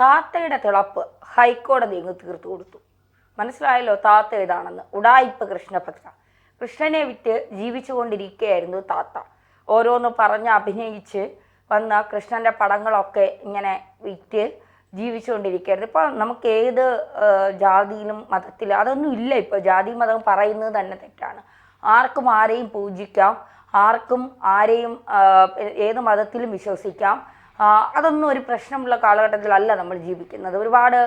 താത്തയുടെ തിളപ്പ് ഹൈക്കോടതി അങ്ങ് തീർത്തു കൊടുത്തു. മനസ്സിലായല്ലോ താത്ത ഏതാണെന്ന്. ഉഡായിപ്പ് കൃഷ്ണഭക്ത. കൃഷ്ണനെ വിറ്റ് ജീവിച്ചുകൊണ്ടിരിക്കുകയായിരുന്നു താത്ത. ഓരോന്ന് പറഞ്ഞ് അഭിനയിച്ച് വന്ന കൃഷ്ണൻ്റെ പടങ്ങളൊക്കെ ഇങ്ങനെ വിറ്റ് ജീവിച്ചുകൊണ്ടിരിക്കുകയായിരുന്നു. ഇപ്പോൾ നമുക്ക് ഏത് ജാതിയിലും മതത്തിലും അതൊന്നും ഇല്ല. ഇപ്പോൾ ജാതി മതം പറയുന്നത് തന്നെ തെറ്റാണ്. ആർക്കും ആരെയും പൂജിക്കാം, ആർക്കും ആരെയും ഏത് മതത്തിലും വിശ്വസിക്കാം. അതൊന്നും ഒരു പ്രശ്നമുള്ള കാലഘട്ടത്തിലല്ല നമ്മൾ ജീവിക്കുന്നത്. ഒരുപാട്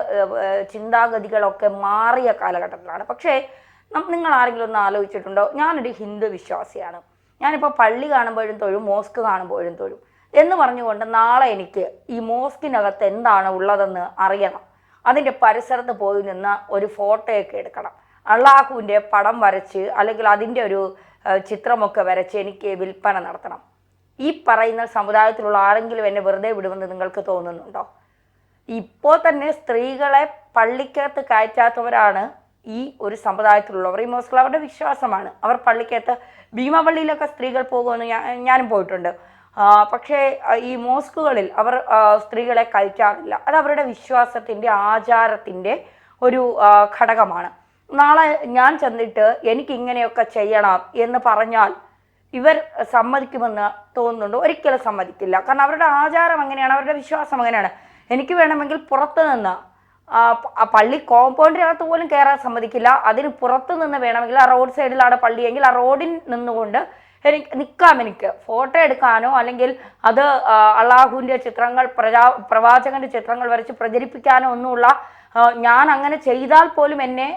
ചിന്താഗതികളൊക്കെ മാറിയ കാലഘട്ടത്തിലാണ്. പക്ഷേ നിങ്ങൾ ആരെങ്കിലും ഒന്ന് ആലോചിച്ചിട്ടുണ്ടോ? ഞാനൊരു ഹിന്ദു വിശ്വാസിയാണ്, ഞാനിപ്പോൾ പള്ളി കാണുമ്പോഴും തൊഴും, മോസ്ക് കാണുമ്പോഴും തൊഴും എന്ന് പറഞ്ഞുകൊണ്ട് നാളെ എനിക്ക് ഈ മോസ്കിനകത്ത് എന്താണ് ഉള്ളതെന്ന് അറിയണം. അതിൻ്റെ പരിസരത്ത് പോയി നിന്ന് ഒരു ഫോട്ടോയൊക്കെ എടുക്കണം. അള്ളാഹുവിൻ്റെ പടം വരച്ച് അല്ലെങ്കിൽ അതിൻ്റെ ഒരു ചിത്രമൊക്കെ വരച്ച് എനിക്ക് വിൽപ്പന നടത്തണം. ഈ പറയുന്ന സമുദായത്തിലുള്ള ആരെങ്കിലും എന്നെ വെറുതെ വിടുമെന്ന് നിങ്ങൾക്ക് തോന്നുന്നുണ്ടോ? ഇപ്പോൾ തന്നെ സ്ത്രീകളെ പള്ളിക്കകത്ത് കയറ്റാത്തവരാണ് ഈ ഒരു സമുദായത്തിലുള്ളവർ. ഈ മോസ്കിൽ അവരുടെ വിശ്വാസമാണ്. അവർ പള്ളിക്കകത്ത് ഭീമാപള്ളിയിലൊക്കെ സ്ത്രീകൾ പോകുമെന്ന് ഞാനും പോയിട്ടുണ്ട്. പക്ഷേ ഈ മോസ്കുകളിൽ അവർ സ്ത്രീകളെ കയറ്റാറില്ല. അത് അവരുടെ വിശ്വാസത്തിൻ്റെ ആചാരത്തിൻ്റെ ഒരു ഘടകമാണ്. നാളെ ഞാൻ ചെന്നിട്ട് എനിക്കിങ്ങനെയൊക്കെ ചെയ്യണം എന്ന് പറഞ്ഞാൽ ഇവർ സമ്മതിക്കുമെന്ന് തോന്നുന്നുണ്ടോ? ഒരിക്കലും സമ്മതിക്കില്ല. കാരണം അവരുടെ ആചാരം അങ്ങനെയാണ്, അവരുടെ വിശ്വാസം അങ്ങനെയാണ്. എനിക്ക് വേണമെങ്കിൽ പുറത്ത് നിന്ന് പള്ളി കോമ്പൗണ്ടിനകത്ത് പോലും കയറാൻ സമ്മതിക്കില്ല. അതിന് പുറത്ത് നിന്ന് വേണമെങ്കിൽ ആ റോഡ് സൈഡിലാണ് പള്ളിയെങ്കിൽ ആ റോഡിൽ നിന്നുകൊണ്ട് എനിക്ക് ഫോട്ടോ എടുക്കാനോ അല്ലെങ്കിൽ അത് അള്ളാഹുവിൻ്റെ ചിത്രങ്ങൾ പ്രവാചകന്റെ ചിത്രങ്ങൾ വരച്ച് പ്രചരിപ്പിക്കാനോ ഒന്നുമുള്ള ഞാൻ അങ്ങനെ ചെയ്താൽ പോലും എന്നെ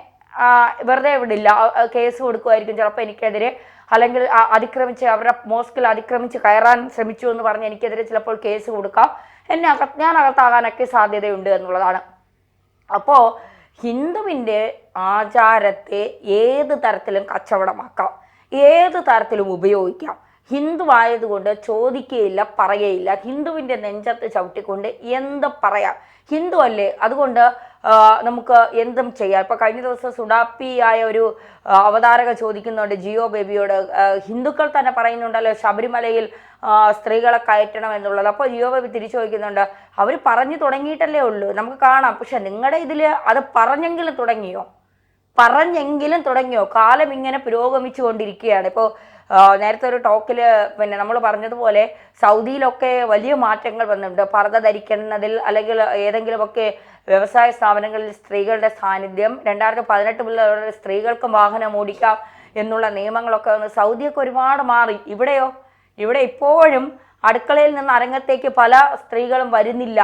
വെറുതെ വിടില്ല. കേസ് കൊടുക്കുമായിരിക്കും ചിലപ്പോൾ എനിക്കെതിരെ. അല്ലെങ്കിൽ അതിക്രമിച്ച് അവരുടെ മോസ്കിൽ അതിക്രമിച്ച് കയറാൻ ശ്രമിച്ചു എന്ന് പറഞ്ഞ് എനിക്കെതിരെ ചിലപ്പോൾ കേസ് കൊടുക്കാം. ഞാൻ അകത്താകാനൊക്കെ സാധ്യതയുണ്ട് എന്നുള്ളതാണ്. അപ്പോൾ ഹിന്ദുവിൻ്റെ ആചാരത്തെ ഏത് തരത്തിലും കച്ചവടമാക്കാം, ഏത് തരത്തിലും ഉപയോഗിക്കാം. ഹിന്ദു ആയതുകൊണ്ട് ചോദിക്കുകയില്ല, പറയുകയില്ല. ഹിന്ദുവിൻ്റെ നെഞ്ചത്ത് ചവിട്ടിക്കൊണ്ട് എന്ത് പറയാം. ഹിന്ദു അല്ലേ, അതുകൊണ്ട് നമുക്ക് എന്തും ചെയ്യാം. ഇപ്പോൾ കഴിഞ്ഞ ദിവസം സുഡാപ്പിയായ ഒരു അവതാരക ചോദിക്കുന്നുണ്ട് ജിയോ ബേബിയോട്, ഹിന്ദുക്കൾ തന്നെ പറയുന്നുണ്ടല്ലോ ശബരിമലയിൽ സ്ത്രീകളെ കയറ്റണം എന്നുള്ളത്. അപ്പോൾ ജിയോ ബേബി തിരിച്ചു ചോദിക്കുന്നുണ്ട്, അവർ പറഞ്ഞു തുടങ്ങിയിട്ടല്ലേ ഉള്ളൂ, നമുക്ക് കാണാം. പക്ഷെ നിങ്ങളുടെ ഇതിൽ അത് പറഞ്ഞെങ്കിലും തുടങ്ങിയോ? കാലം ഇങ്ങനെ പുരോഗമിച്ചു കൊണ്ടിരിക്കുകയാണ്. ഇപ്പോൾ നേരത്തെ ഒരു ടോക്കിൽ നമ്മൾ പറഞ്ഞതുപോലെ സൗദിയിലൊക്കെ വലിയ മാറ്റങ്ങൾ വന്നിട്ടുണ്ട്. പർദ്ദ ധരിക്കുന്നതിൽ അല്ലെങ്കിൽ ഏതെങ്കിലുമൊക്കെ വ്യവസായ സ്ഥാപനങ്ങളിൽ സ്ത്രീകളുടെ സാന്നിധ്യം. 2018 മുതൽ സ്ത്രീകൾക്ക് വാഹനം ഓടിക്കാം എന്നുള്ള നിയമങ്ങളൊക്കെ വന്ന് സൗദിയൊക്കെ ഒരുപാട് മാറി. ഇവിടെ ഇപ്പോഴും അടുക്കളയിൽ നിന്ന് അരങ്ങത്തേക്ക് പല സ്ത്രീകളും വരുന്നില്ല.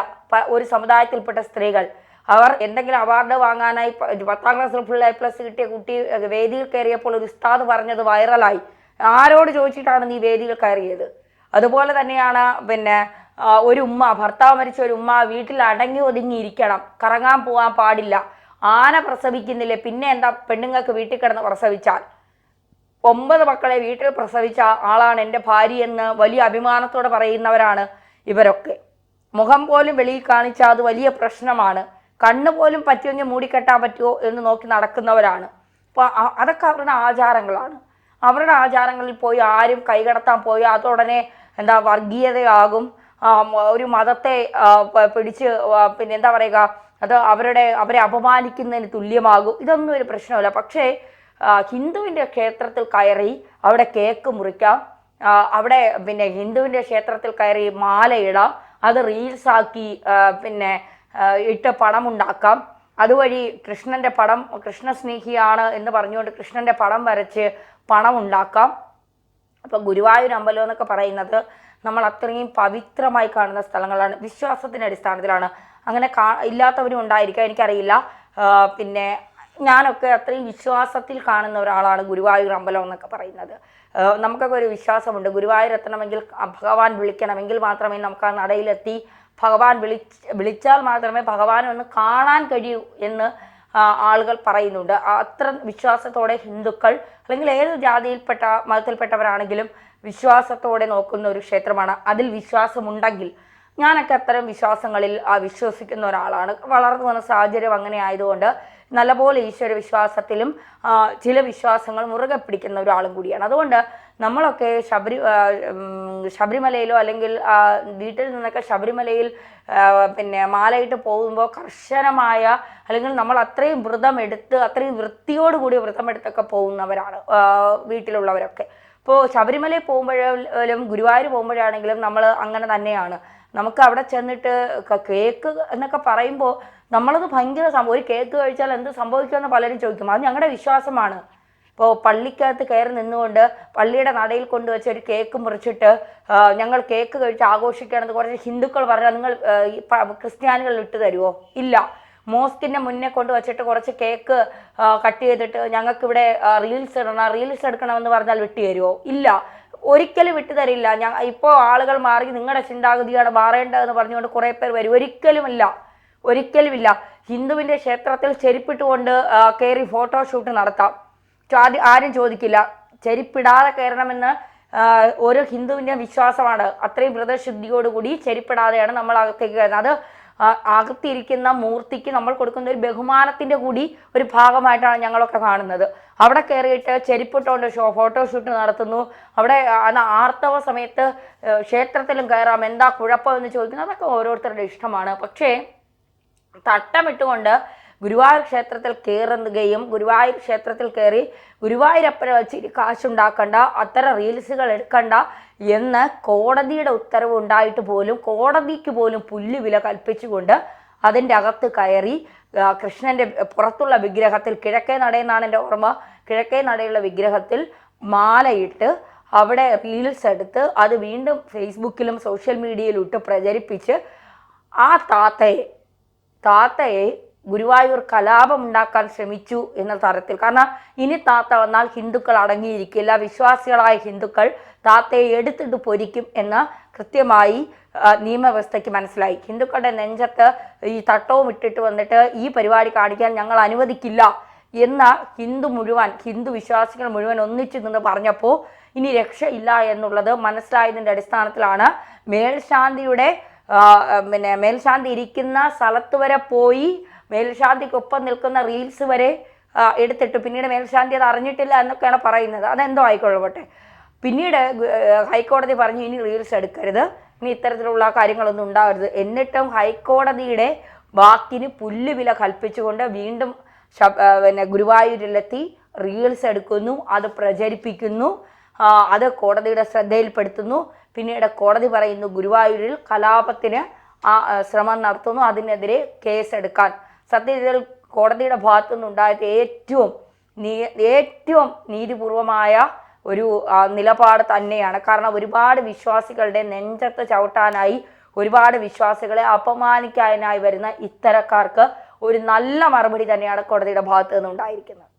ഒരു സമുദായത്തിൽപ്പെട്ട സ്ത്രീകൾ അവർ എന്തെങ്കിലും അവാർഡ് വാങ്ങാനായി 10ാം ക്ലാസ്സിൽ ഫുൾ A+ കിട്ടിയ കുട്ടി വേദിയിൽ കയറിയപ്പോൾ ഒരു ഉസ്താദ് പറഞ്ഞത് വൈറലായി. ആരോട് ചോദിച്ചിട്ടാണ് നീ വേദിയിൽ കയറിയത്? അതുപോലെ തന്നെയാണ് ഒരു ഉമ്മ, ഭർത്താവ് മരിച്ച ഒരു ഉമ്മ വീട്ടിൽ അടങ്ങി ഒതുങ്ങിയിരിക്കണം, കറങ്ങാൻ പോകാൻ പാടില്ല. ആന പ്രസവിക്കുന്നില്ലേ, പിന്നെ എന്താ പെണ്ണുങ്ങൾക്ക് വീട്ടിൽ കിടന്ന് പ്രസവിച്ചാൽ? 9 മക്കളെ വീട്ടിൽ പ്രസവിച്ച ആളാണ് എൻ്റെ ഭാര്യ എന്ന് വലിയ അഭിമാനത്തോടെ പറയുന്നവരാണ് ഇവരൊക്കെ. മുഖം പോലും വെളിയിൽ കാണിച്ചാൽ അത് വലിയ പ്രശ്നമാണ്. കണ്ണ് പോലും പറ്റുമെങ്കിൽ മൂടിക്കെട്ടാൻ പറ്റുമോ എന്ന് നോക്കി നടക്കുന്നവരാണ്. അപ്പോൾ അതൊക്കെ അവരുടെ ആചാരങ്ങളാണ്. അവരുടെ ആചാരങ്ങളിൽ പോയി ആരും കൈകടത്താൻ പോയി അതുടനെ വർഗീയതയാകും. ഒരു മതത്തെ പിടിച്ച് എന്താ പറയുക, അത് അവരെ അപമാനിക്കുന്നതിന് തുല്യമാകും. ഇതൊന്നും ഒരു പ്രശ്നമില്ല. പക്ഷേ ഹിന്ദുവിൻ്റെ ക്ഷേത്രത്തിൽ കയറി അവിടെ കേക്ക് മുറിക്കാം, അവിടെ ഹിന്ദുവിൻ്റെ ക്ഷേത്രത്തിൽ കയറി മാലയിടാം, അത് റീൽസാക്കി ഇട്ട് പണമുണ്ടാക്കാം. അതുവഴി കൃഷ്ണൻ്റെ പടം, കൃഷ്ണസ്നേഹിയാണ് എന്ന് പറഞ്ഞുകൊണ്ട് കൃഷ്ണൻ്റെ പടം വരച്ച് പണം ഉണ്ടാക്കാം. അപ്പോൾ ഗുരുവായൂർ അമ്പലം എന്നൊക്കെ പറയുന്നത് നമ്മൾ അത്രയും പവിത്രമായി കാണുന്ന സ്ഥലങ്ങളാണ്. വിശ്വാസത്തിൻ്റെ അടിസ്ഥാനത്തിലാണ്. അങ്ങനെ ഇല്ലാത്തവരും ഉണ്ടായിരിക്കാം, എനിക്കറിയില്ല. ഞാനൊക്കെ അത്രയും വിശ്വാസത്തിൽ കാണുന്ന ഒരാളാണ് ഗുരുവായൂർ അമ്പലം എന്നൊക്കെ പറയുന്നത്. നമുക്കൊക്കെ ഒരു വിശ്വാസമുണ്ട്, ഗുരുവായൂർ എത്തണമെങ്കിൽ ഭഗവാൻ വിളിക്കണമെങ്കിൽ മാത്രമേ നമുക്ക് ആ നടയിലെത്തി ഭഗവാൻ വിളിച്ചാൽ മാത്രമേ ഭഗവാനെ ഒന്ന് കാണാൻ കഴിയൂ എന്ന് ആളുകൾ പറയുന്നുണ്ട്. അത്ര വിശ്വാസത്തോടെ ഹിന്ദുക്കൾ അല്ലെങ്കിൽ ഏത് ജാതിയിൽപ്പെട്ട മതത്തിൽപ്പെട്ടവരാണെങ്കിലും വിശ്വാസത്തോടെ നോക്കുന്ന ഒരു ക്ഷേത്രമാണ്. അതിൽ വിശ്വാസമുണ്ടെങ്കിൽ, ഞാനൊക്കെ അത്തരം വിശ്വാസങ്ങളിൽ വിശ്വസിക്കുന്ന ഒരാളാണ്. വളർന്നു വന്ന സാഹചര്യം അങ്ങനെ ആയതുകൊണ്ട് നല്ലപോലെ ഈശ്വര വിശ്വാസത്തിലും ചില വിശ്വാസങ്ങൾ മുറുകെ പിടിക്കുന്ന ഒരാളും കൂടിയാണ്. അതുകൊണ്ട് നമ്മളൊക്കെ ശബരിമലയിലോ അല്ലെങ്കിൽ വീട്ടിൽ നിന്നൊക്കെ ശബരിമലയിൽ പിന്നെ മാലയിട്ട് പോകുമ്പോൾ കർശനമായ അല്ലെങ്കിൽ നമ്മൾ അത്രയും വ്രതമെടുത്ത് അത്രയും വൃത്തിയോടുകൂടി വ്രതമെടുത്തൊക്കെ പോകുന്നവരാണ് വീട്ടിലുള്ളവരൊക്കെ. ഇപ്പോൾ ശബരിമലയിൽ പോകുമ്പോഴും ഗുരുവായൂർ പോകുമ്പോഴാണെങ്കിലും നമ്മൾ അങ്ങനെ തന്നെയാണ്. നമുക്ക് അവിടെ ചെന്നിട്ട് കേക്ക് എന്നൊക്കെ പറയുമ്പോൾ നമ്മളത് ഭയങ്കര ഒരു കേക്ക് കഴിച്ചാൽ എന്ത് സംഭവിക്കുമെന്ന് പലരും ചോദിക്കും. അത് ഞങ്ങളുടെ വിശ്വാസമാണ്. ഇപ്പോൾ പള്ളിക്കകത്ത് കയറി നിന്നുകൊണ്ട് പള്ളിയുടെ നടയിൽ കൊണ്ടുവച്ച ഒരു കേക്ക് മുറിച്ചിട്ട് ഞങ്ങൾ കേക്ക് കഴിച്ച് ആഘോഷിക്കുകയാണെന്ന് കുറച്ച് ഹിന്ദുക്കൾ പറഞ്ഞാൽ നിങ്ങൾ ക്രിസ്ത്യാനികൾ ഇട്ട് തരുമോ? ഇല്ല. മോസ്കിൻ്റെ മുന്നേ കൊണ്ട് വച്ചിട്ട് കുറച്ച് കേക്ക് കട്ട് ചെയ്തിട്ട് ഞങ്ങൾക്കിവിടെ റീൽസ് എടുക്കണമെന്ന് പറഞ്ഞാൽ വിട്ടു തരുമോ? ഇല്ല, ഒരിക്കലും വിട്ടു തരില്ല. ഇപ്പോൾ ആളുകൾ മാറി നിങ്ങളുടെ ചിന്താഗതിയാണ് മാറേണ്ടതെന്ന് പറഞ്ഞുകൊണ്ട് കുറേ പേർ വരും. ഒരിക്കലുമില്ല. ഹിന്ദുവിൻ്റെ ക്ഷേത്രത്തിൽ ചെരുപ്പിട്ടുകൊണ്ട് കയറി ഫോട്ടോഷൂട്ട് നടത്താം. ആരും ചോദിക്കില്ല. ചെരുപ്പിടാതെ കയറണമെന്ന് ഓരോ ഹിന്ദുവിൻ്റെ വിശ്വാസമാണ്. അത്രയും വ്രതശുദ്ധിയോടുകൂടി ചെരുപ്പിടാതെയാണ് നമ്മൾ അകത്തേക്ക് കയറുന്നത്. അത് അകത്തിരിക്കുന്ന മൂർത്തിക്ക് നമ്മൾ കൊടുക്കുന്ന ഒരു ബഹുമാനത്തിൻ്റെ കൂടി ഒരു ഭാഗമായിട്ടാണ് ഞങ്ങളൊക്കെ കാണുന്നത്. അവിടെ കയറിയിട്ട് ചെരുപ്പിട്ടുകൊണ്ട് ഫോട്ടോഷൂട്ട് നടത്തുന്നു. അവിടെ ആർത്തവ സമയത്ത് ക്ഷേത്രത്തിലും കയറാം, എന്താ കുഴപ്പമെന്ന് ചോദിക്കുന്നു. അതൊക്കെ ഓരോരുത്തരുടെ ഇഷ്ടമാണ്. പക്ഷേ തട്ടമിട്ടുകൊണ്ട് ഗുരുവായൂർ ക്ഷേത്രത്തിൽ കയറുകയും ഗുരുവായൂർ ക്ഷേത്രത്തിൽ കയറി ഗുരുവായൂരപ്പനെ വെച്ച് കാശുണ്ടാക്കണ്ട, അത്തരം റീൽസുകൾ എടുക്കണ്ട എന്ന് കോടതിയുടെ ഉത്തരവ് ഉണ്ടായിട്ട് പോലും കോടതിക്ക് പോലും പുല്ലുവില കൽപ്പിച്ചുകൊണ്ട് അതിൻ്റെ അകത്ത് കയറി കൃഷ്ണൻ്റെ പുറത്തുള്ള വിഗ്രഹത്തിൽ, കിഴക്കേ നടയെന്നാണ് എൻ്റെ ഓർമ്മ, കിഴക്കേ നടയുള്ള വിഗ്രഹത്തിൽ മാലയിട്ട് അവിടെ റീൽസ് എടുത്ത് അത് വീണ്ടും ഫേസ്ബുക്കിലും സോഷ്യൽ മീഡിയയിലും ഇട്ട് പ്രചരിപ്പിച്ച് ആ താത്തയെ ഗുരുവായൂർ കലാപം ഉണ്ടാക്കാൻ ശ്രമിച്ചു എന്ന തരത്തിൽ. കാരണം ഇനി താത്ത വന്നാൽ ഹിന്ദുക്കൾ അടങ്ങിയിരിക്കില്ല, വിശ്വാസികളായ ഹിന്ദുക്കൾ താത്തയെ എടുത്തിട്ട് പൊരിക്കും എന്ന് കൃത്യമായി നിയമവ്യവസ്ഥയ്ക്ക് മനസ്സിലായി. ഹിന്ദുക്കളുടെ നെഞ്ചത്ത് ഈ തട്ടവും ഇട്ടിട്ട് വന്നിട്ട് ഈ പരിപാടി കാണിക്കാൻ ഞങ്ങൾ അനുവദിക്കില്ല എന്ന ഹിന്ദു വിശ്വാസികൾ മുഴുവൻ ഒന്നിച്ചു നിന്ന് പറഞ്ഞപ്പോൾ ഇനി രക്ഷയില്ല എന്നുള്ളത് മനസ്സിലായതിൻ്റെ അടിസ്ഥാനത്തിലാണ് മേൽശാന്തി ഇരിക്കുന്ന സ്ഥലത്ത് വരെ പോയി മേൽശാന്തിക്കൊപ്പം നിൽക്കുന്ന റീൽസ് വരെ എടുത്തിട്ട് പിന്നീട് മേൽശാന്തി അത് അറിഞ്ഞിട്ടില്ല എന്നൊക്കെയാണ് പറയുന്നത്. അതെന്തോ ആയിക്കൊള്ളട്ടെ. പിന്നീട് ഹൈക്കോടതി പറഞ്ഞു ഇനി റീൽസ് എടുക്കരുത്, ഇനി ഇത്തരത്തിലുള്ള കാര്യങ്ങളൊന്നും ഉണ്ടാകരുത്. എന്നിട്ടും ഹൈക്കോടതിയുടെ വാക്കിന് പുല്ലുവില കൽപ്പിച്ചുകൊണ്ട് വീണ്ടും ഗുരുവായൂരിലെത്തി റീൽസ് എടുക്കുന്നു, അത് പ്രചരിപ്പിക്കുന്നു, അത് കോടതിയുടെ ശ്രദ്ധയിൽപ്പെടുത്തുന്നു. പിന്നീട് കോടതി പറയുന്നു ഗുരുവായൂരിൽ കലാപത്തിന് ശ്രമം നടത്തുന്നു, അതിനെതിരെ കേസെടുക്കാൻ. സത്യത്തിൽ കോടതിയുടെ ഭാഗത്തു നിന്നുണ്ടായത് ഏറ്റവും നീതിപൂർവമായ ഒരു നിലപാട് തന്നെയാണ്. കാരണം ഒരുപാട് വിശ്വാസികളുടെ നെഞ്ചത്ത് ചവിട്ടാനായി, ഒരുപാട് വിശ്വാസികളെ അപമാനിക്കാനായി വരുന്ന ഇത്തരക്കാർക്ക് ഒരു നല്ല മറുപടി തന്നെയാണ് കോടതിയുടെ ഭാഗത്തു നിന്നുണ്ടായിരിക്കുന്നത്.